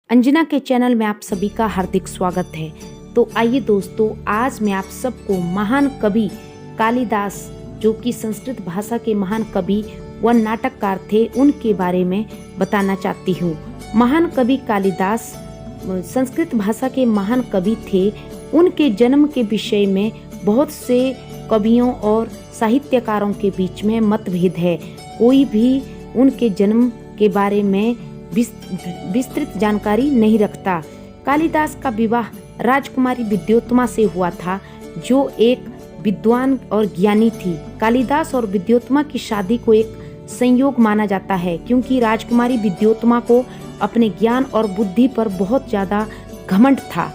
अंजना के चैनल में आप सभी का हार्दिक स्वागत है। तो आइए दोस्तों, आज मैं आप सबको महान कवि कालिदास, जो कि संस्कृत भाषा के महान कवि व नाटककार थे, उनके बारे में बताना चाहती हूँ। महान कवि कालिदास संस्कृत भाषा के महान कवि थे। उनके जन्म के विषय में बहुत से कवियों और साहित्यकारों के बीच में मतभेद है। कोई भी उनके जन्म के बारे में विस्तृत जानकारी नहीं रखता। कालिदास का विवाह राजकुमारी विद्योत्तमा से हुआ था, जो एक विद्वान और ज्ञानी थी। कालिदास और विद्योत्तमा की शादी को एक संयोग माना जाता है, क्योंकि राजकुमारी विद्योत्तमा को अपने ज्ञान और बुद्धि पर बहुत ज्यादा घमंड था।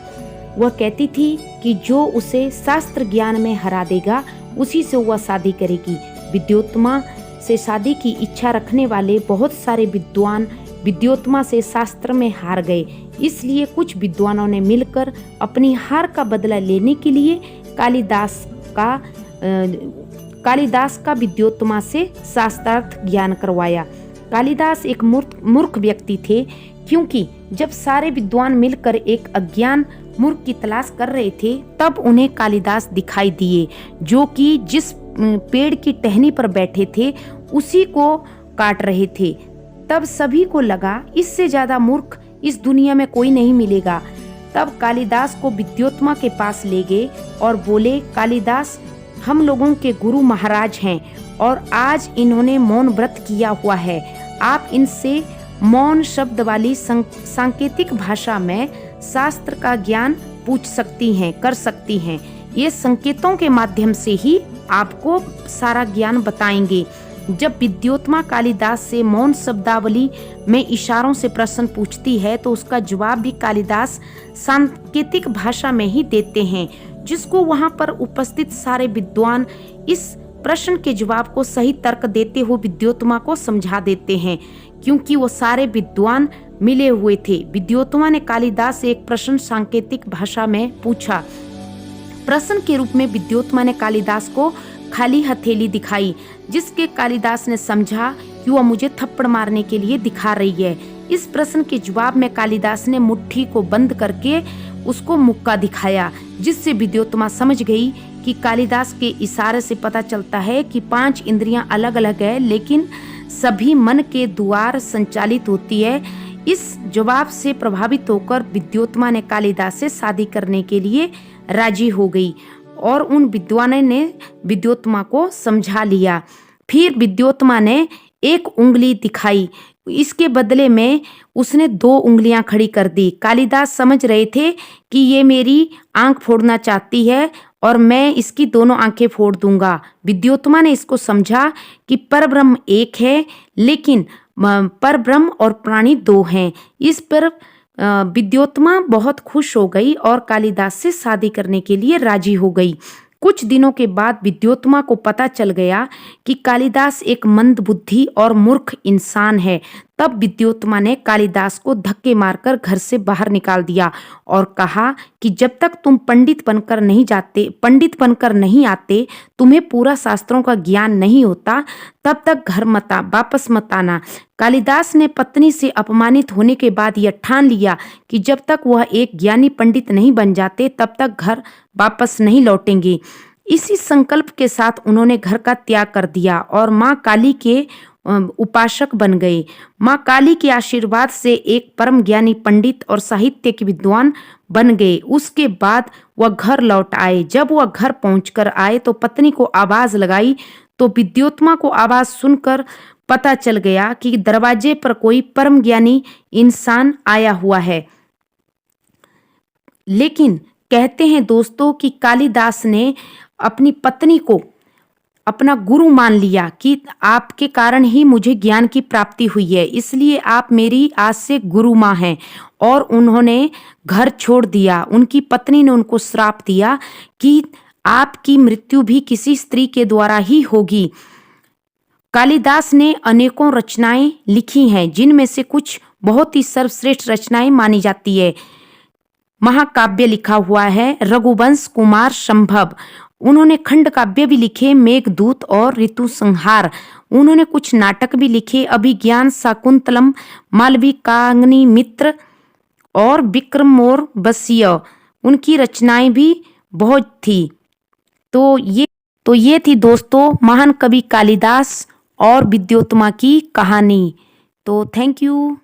वह कहती थी कि जो उसे शास्त्र ज्ञान में हरा देगा, उसी से वह शादी करेगी। विद्योत्तमा से शादी की इच्छा रखने वाले बहुत सारे विद्वान विद्योत्तमा से शास्त्र में हार गए। इसलिए कुछ विद्वानों ने मिलकर अपनी हार का बदला लेने के लिए कालिदास का विद्योत्तमा से शास्त्रार्थ ज्ञान करवाया। कालिदास एक मूर्ख व्यक्ति थे, क्योंकि जब सारे विद्वान मिलकर एक अज्ञान मूर्ख की तलाश कर रहे थे, तब उन्हें कालिदास दिखाई दिए, जो कि जिस पेड़ की टहनी पर बैठे थे उसी को काट रहे थे। तब सभी को लगा, इससे ज्यादा मूर्ख इस दुनिया में कोई नहीं मिलेगा। तब कालिदास को विद्योत्तमा के पास ले गए और बोले, कालिदास, हम लोगों के गुरु महाराज हैं और आज इन्होंने मौन व्रत किया हुआ है। आप इनसे मौन शब्द वाली सांकेतिक भाषा में शास्त्र का ज्ञान पूछ सकती हैं, कर सकती हैं। ये संकेतों के माध्यम से ही आपको सारा ज्ञान बताएंगे। जब विद्योत्तमा कालिदास से मौन शब्दावली में इशारों से प्रश्न पूछती है, तो उसका जवाब भी कालिदास सांकेतिक भाषा में ही देते हैं, जिसको वहां पर उपस्थित सारे विद्वान इस प्रश्न के जवाब को सही तर्क देते हुए विद्योत्तमा को समझा देते हैं, क्योंकि वो सारे विद्वान मिले हुए थे। विद्योत्तमा ने कालिदास से एक प्रश्न सांकेतिक भाषा में पूछा। प्रश्न के रूप में विद्योत्तमा ने कालिदास को खाली हथेली दिखाई, जिसके कालिदास ने समझा कि वह मुझे थप्पड़ मारने के लिए दिखा रही है। इस प्रश्न के जवाब में कालिदास ने मुट्ठी को बंद करके उसको मुक्का दिखाया, जिससे विद्योत्तमा समझ गई कि कालिदास के इशारे से पता चलता है कि 5 इंद्रियां अलग अलग है, लेकिन सभी मन के द्वार संचालित होती है। इस जवाब से प्रभावित होकर विद्योत्तमा ने कालिदास से शादी करने के लिए राजी हो गई और उन विद्वानों ने विद्योत्तमा को समझा लिया। फिर विद्योत्तमा ने एक उंगली दिखाई, इसके बदले में उसने 2 उंगलियां खड़ी कर दी। कालिदास समझ रहे थे कि ये मेरी आंख फोड़ना चाहती है और मैं इसकी दोनों आंखें फोड़ दूंगा। विद्योत्तमा ने इसको समझा कि परब्रह्म एक है, लेकिन परब्रह्म और प्राणी 2 हैं। इस पर विद्योत्तमा बहुत खुश हो गई और कालिदास से शादी करने के लिए राजी हो गई। कुछ दिनों के बाद विद्योत्तमा को पता चल गया कि कालिदास एक मंदबुद्धि और मूर्ख इंसान है। तब विद्योत्तमा ने कालिदास को धक्के मारकर घर से बाहर निकाल दिया और कहा कि जब तक तुम पंडित बनकर नहीं आते, तुम्हें पूरा शास्त्रों का ज्ञान नहीं होता, तब तक घर वापस मत आना। कालिदास ने पत्नी से अपमानित होने के बाद यह ठान लिया कि जब तक वह एक ज्ञानी पंडित नहीं बन जाते, तब तक घर वापस नहीं लौटेंगे। इसी संकल्प के साथ उन्होंने घर का त्याग कर दिया और माँ काली के उपासक बन गए। माँ काली के आशीर्वाद से एक परम ज्ञानी पंडित और साहित्य के विद्वान बन गए। उसके बाद वह घर लौट आए। जब वह घर पहुंचकर आए तो पत्नी को आवाज लगाई, तो विद्योत्तमा को आवाज सुनकर पता चल गया कि दरवाजे पर कोई परम ज्ञानी इंसान आया हुआ है। लेकिन कहते हैं दोस्तों कि कालिदास ने अपनी पत्नी को अपना गुरु मान लिया कि आपके कारण ही मुझे ज्ञान की प्राप्ति हुई है, इसलिए आप मेरी आज से गुरु माँ हैं। और उन्होंने घर छोड़ दिया। उनकी पत्नी ने उनको श्राप दिया कि आपकी मृत्यु भी किसी स्त्री के द्वारा ही होगी। कालिदास ने अनेकों रचनाएं लिखी हैं, जिनमें से कुछ बहुत ही सर्वश्रेष्ठ रचनाएं मानी जाती है। महाकाव्य लिखा हुआ है रघुवंश कुमार संभव। उन्होंने खंड काव्य भी लिखे, मेघदूत और ऋतु संहार। उन्होंने कुछ नाटक भी लिखे, अभिज्ञान, शाकुंतलम, मालविकाग्नि मित्र और विक्रमोर्वशीय, उनकी रचनाएं भी बहुत थी। तो ये थी दोस्तों महान कवि कालिदास और विद्योत्तमा की कहानी। तो थैंक यू।